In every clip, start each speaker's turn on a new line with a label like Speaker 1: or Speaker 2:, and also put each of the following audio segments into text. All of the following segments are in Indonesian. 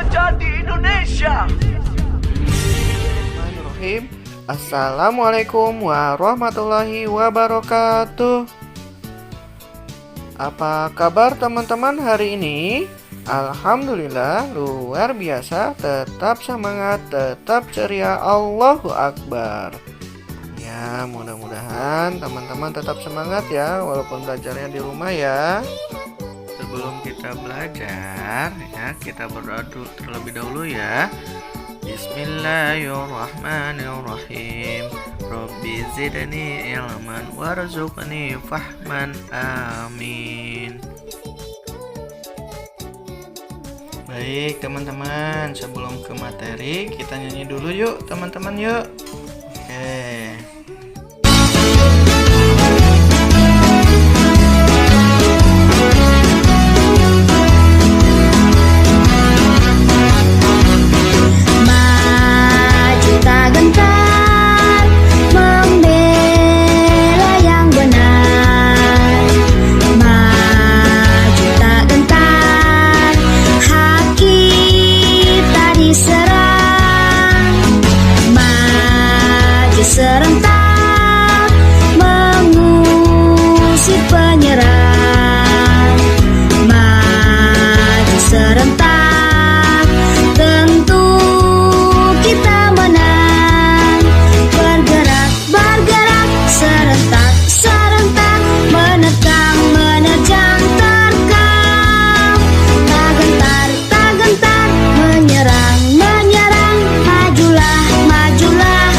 Speaker 1: terbaca di Indonesia.
Speaker 2: Bismillahirrahmanirrahim. Assalamualaikum warahmatullahi wabarakatuh. Apa kabar teman-teman hari ini? Alhamdulillah luar biasa, tetap semangat, tetap ceria, Allahu Akbar. Ya, mudah-mudahan teman-teman tetap semangat ya, walaupun belajarnya di rumah ya. Sebelum kita belajar ya, kita berdoa terlebih dahulu ya. Bismillahirrahmanirrahim. Rabbi zidni ilman warzuqni fahman. Amin. Baik teman-teman, sebelum ke materi kita nyanyi dulu yuk teman-teman yuk. Oke.
Speaker 3: Serentak mengusir penyerang, maju serentak tentu kita menang. Bergerak, bergerak serentak, serentak menerkam, menerjang, terkam. Tak gentar, tak gentar menyerang, menyerang. Majulah, majulah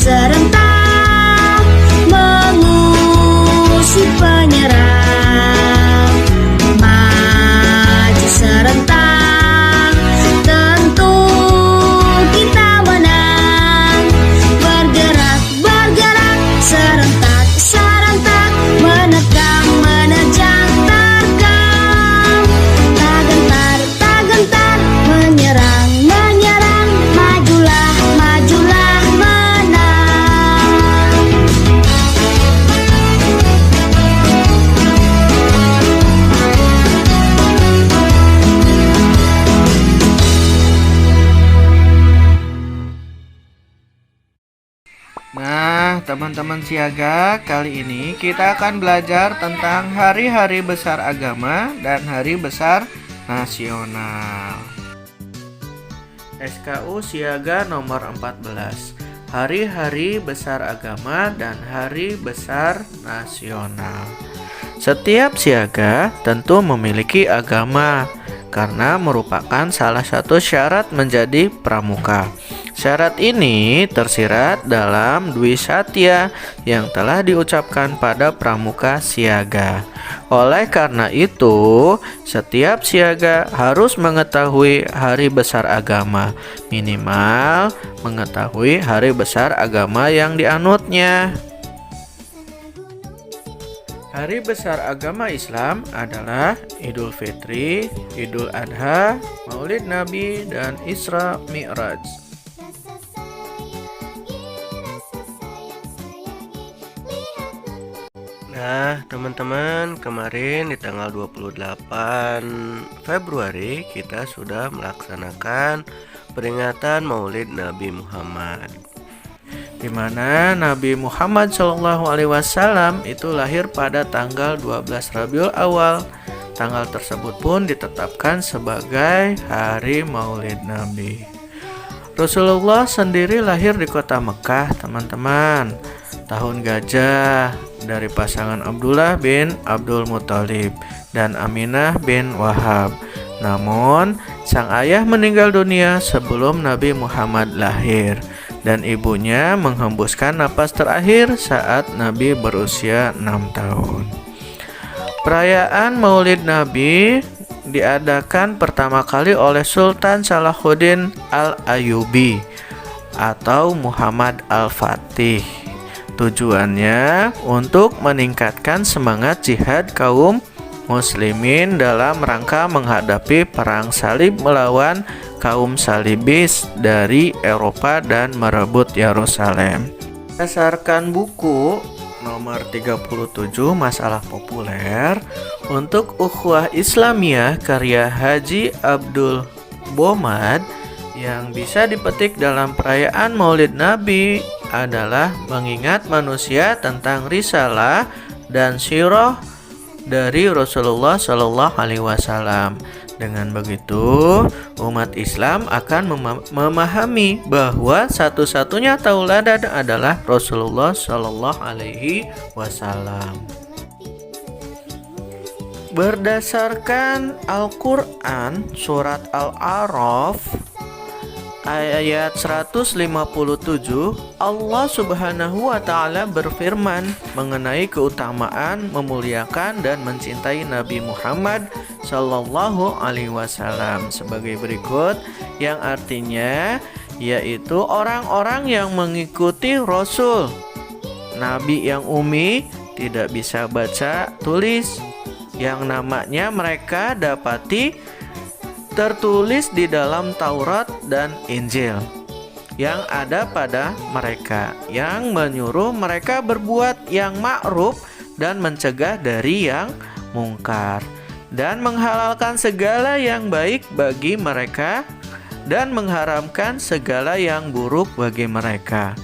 Speaker 3: serentak mengusir penyerang, maju serentak tentu kita menang. Bergerak, bergerak serentak, serentak menerkam, menerjang, terkam. Tak gentar, tak gentar menyerang, menyerang. Majulah, majulah
Speaker 2: Nah, teman-teman siaga, kali ini kita akan belajar tentang hari-hari besar agama dan hari besar nasional. SKU Siaga nomor 14. Hari-hari besar agama dan hari besar nasional. Setiap siaga tentu memiliki agama karena merupakan salah satu syarat menjadi pramuka. Syarat ini tersirat dalam Dwi Satya yang telah diucapkan pada pramuka siaga. Oleh karena itu, setiap siaga harus mengetahui hari besar agama, minimal mengetahui hari besar agama yang dianutnya. Hari besar agama Islam adalah Idul Fitri, Idul Adha, Maulid Nabi, dan Isra Mi'raj. Nah, teman-teman, kemarin di tanggal 28 Februari kita sudah melaksanakan peringatan Maulid Nabi Muhammad, di mana Nabi Muhammad SAW itu lahir pada tanggal 12 Rabiul Awal. Tanggal tersebut pun ditetapkan sebagai hari Maulid Nabi. Rasulullah sendiri lahir di kota Mekah, teman-teman, tahun gajah, dari pasangan Abdullah bin Abdul Muthalib dan Aminah bin Wahab. Namun, sang ayah meninggal dunia sebelum Nabi Muhammad lahir, dan ibunya menghembuskan napas terakhir saat Nabi berusia 6 tahun. Perayaan Maulid Nabi
Speaker 1: diadakan pertama kali oleh Sultan Salahuddin Al-Ayyubi atau Muhammad Al-Fatih. Tujuannya untuk meningkatkan semangat jihad kaum muslimin dalam rangka menghadapi perang salib melawan kaum salibis dari Eropa dan merebut Yerusalem. Berdasarkan buku nomor 37 Masalah Populer untuk Ukhuwah Islamiyah karya Haji Abdul Bomad, yang bisa dipetik dalam perayaan Maulid Nabi adalah mengingat manusia tentang risalah dan sirah dari Rasulullah Shallallahu Alaihi Wasallam. Dengan begitu, umat Islam akan memahami bahwa satu-satunya tauladan adalah Rasulullah Shallallahu Alaihi Wasallam. Berdasarkan Al-Quran, surat Al-A'raf ayat 157, Allah Subhanahu wa Ta'ala berfirman mengenai keutamaan, memuliakan dan mencintai Nabi Muhammad Sallallahu Alaihi Wasallam sebagai berikut, yang artinya yaitu orang-orang yang mengikuti Rasul, Nabi yang ummi, tidak bisa baca tulis, yang namanya mereka dapati tertulis di dalam Taurat dan Injil yang ada pada mereka, yang menyuruh mereka berbuat yang ma'ruf dan mencegah dari yang mungkar, dan menghalalkan segala yang baik bagi mereka dan mengharamkan segala yang buruk bagi mereka,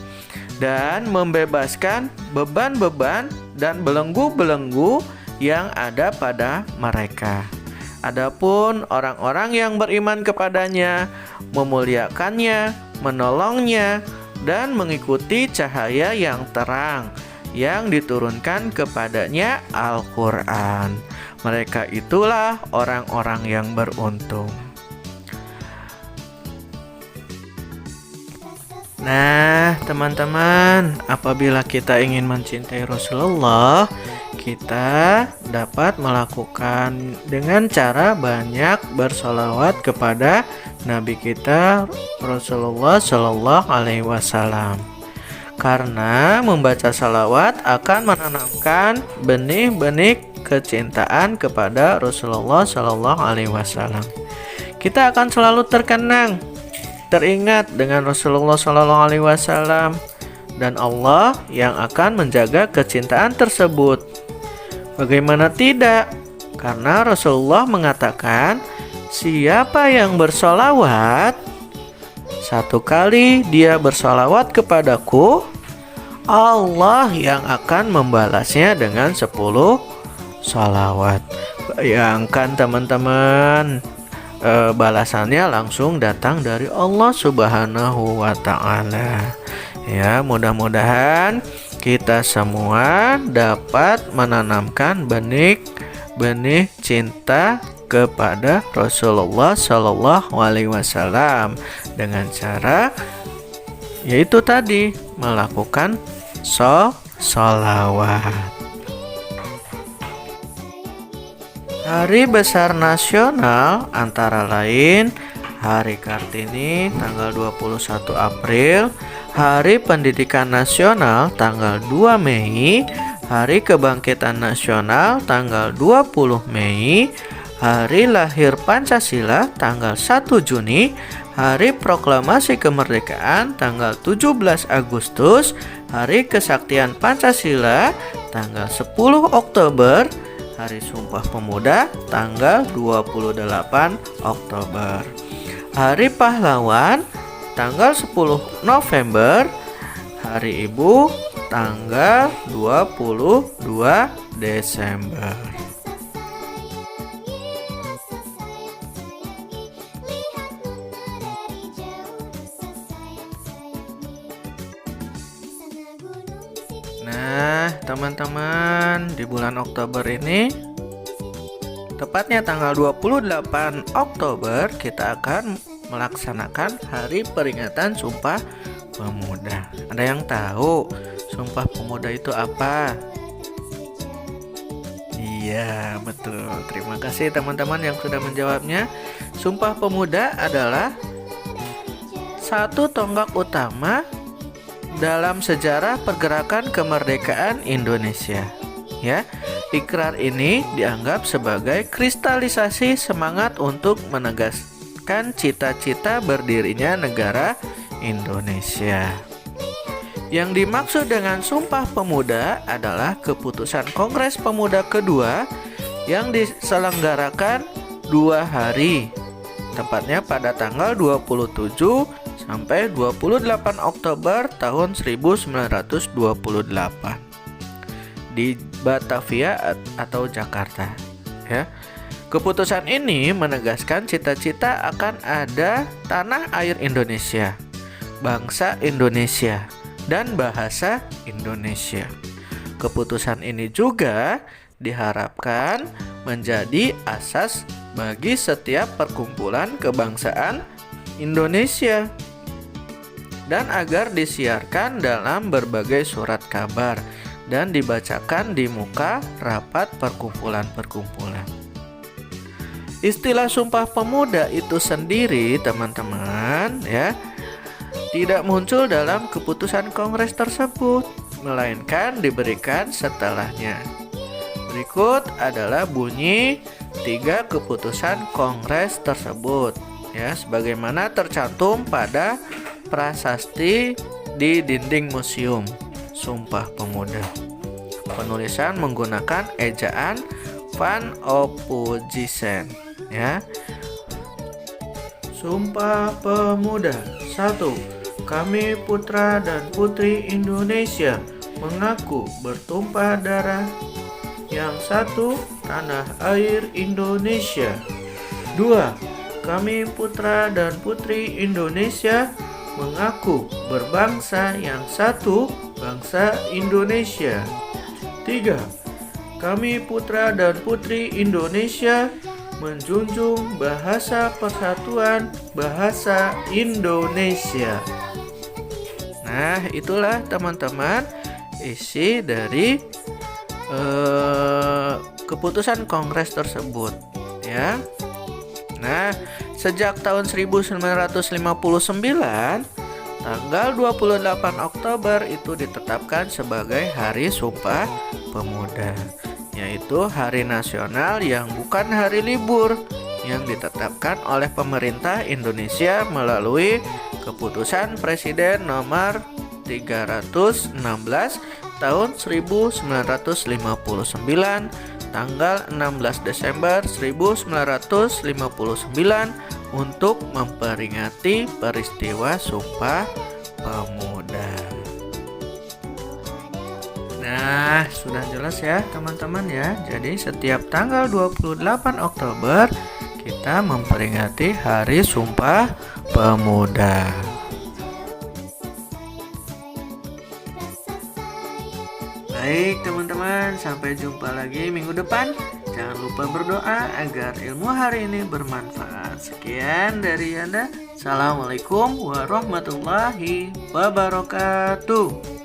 Speaker 1: dan membebaskan beban-beban dan belenggu-belenggu yang ada pada mereka. Adapun orang-orang yang beriman kepadanya, memuliakannya, menolongnya, dan mengikuti cahaya yang terang yang diturunkan kepadanya Al-Quran, mereka itulah orang-orang yang beruntung. Nah, teman-teman, apabila kita ingin mencintai Rasulullah, kita dapat melakukan dengan cara banyak bersolawat kepada Nabi kita Rasulullah Shallallahu Alaihi Wasallam. Karena membaca salawat akan menanamkan benih-benih kecintaan kepada Rasulullah Shallallahu Alaihi Wasallam. Kita akan selalu terkenang, teringat dengan Rasulullah Shallallahu Alaihi Wasallam, dan Allah yang akan menjaga kecintaan tersebut. Bagaimana tidak? Karena Rasulullah mengatakan, siapa yang bersolawat, satu kali dia bersolawat kepadaku, Allah yang akan membalasnya dengan 10 solawat. Bayangkan teman-teman, balasannya langsung datang dari Allah Subhanahu wa Ta'ala. Ya, mudah-mudahan kita semua dapat menanamkan benih cinta kepada Rasulullah Shallallahu Alaihi Wasallam dengan cara yaitu tadi melakukan sholawat. Hari besar nasional antara lain Hari Kartini tanggal 21 April, Hari Pendidikan Nasional tanggal 2 Mei, Hari Kebangkitan Nasional tanggal 20 Mei, Hari Lahir Pancasila tanggal 1 Juni, Hari Proklamasi Kemerdekaan tanggal 17 Agustus, Hari Kesaktian Pancasila tanggal 10 Oktober, Hari Sumpah Pemuda tanggal 28 Oktober. Hari Pahlawan tanggal 10 November, Hari Ibu tanggal 22 Desember. Nah, teman-teman, di bulan Oktober ini, tepatnya tanggal 28 Oktober, kita akan melaksanakan Hari Peringatan Sumpah Pemuda. Ada yang tahu Sumpah Pemuda itu apa? Ya, betul. Terima kasih teman-teman yang sudah menjawabnya. Sumpah Pemuda adalah satu tonggak utama dalam sejarah pergerakan kemerdekaan Indonesia. Ya, ikrar ini dianggap sebagai kristalisasi semangat untuk menegaskan cita-cita berdirinya negara Indonesia. Yang dimaksud dengan Sumpah Pemuda adalah keputusan Kongres Pemuda kedua yang diselenggarakan 2 hari, tepatnya pada tanggal 27 sampai 28 Oktober tahun 1928 di Batavia atau Jakarta. Ya. Keputusan ini menegaskan cita-cita akan ada tanah air Indonesia, bangsa Indonesia, dan bahasa Indonesia. Keputusan ini juga diharapkan menjadi asas bagi setiap perkumpulan kebangsaan Indonesia dan agar disiarkan dalam berbagai surat kabar dan dibacakan di muka rapat perkumpulan-perkumpulan. Istilah Sumpah Pemuda itu sendiri, teman-teman, ya, tidak muncul dalam keputusan Kongres tersebut, melainkan diberikan setelahnya. Berikut adalah bunyi 3 keputusan Kongres tersebut, ya, sebagaimana tercantum pada prasasti di dinding museum Sumpah Pemuda. Penulisan menggunakan ejaan Van Ophuijsen, ya. Sumpah Pemuda. 1. Kami putra dan putri Indonesia mengaku bertumpah darah. Yang 1. Tanah air Indonesia. 2. Kami putra dan putri Indonesia mengaku berbangsa yang satu, bangsa Indonesia. 3. Kami putra dan putri Indonesia menjunjung bahasa persatuan, bahasa Indonesia. Nah, itulah teman-teman isi dari keputusan Kongres tersebut, ya. Nah, sejak tahun 1959, tanggal 28 Oktober itu ditetapkan sebagai Hari Sumpah Pemuda, yaitu hari nasional yang bukan hari libur yang ditetapkan oleh pemerintah Indonesia melalui keputusan Presiden nomor 316 tahun 1959 tanggal 16 Desember 1959 untuk memperingati peristiwa Sumpah Pemuda. Nah, sudah jelas ya teman-teman ya. Jadi setiap tanggal 28 Oktober kita memperingati Hari Sumpah Pemuda. Baik teman-teman, sampai jumpa lagi minggu depan. Jangan lupa berdoa agar ilmu hari ini bermanfaat. Sekian dari Anda. Assalamualaikum warahmatullahi wabarakatuh.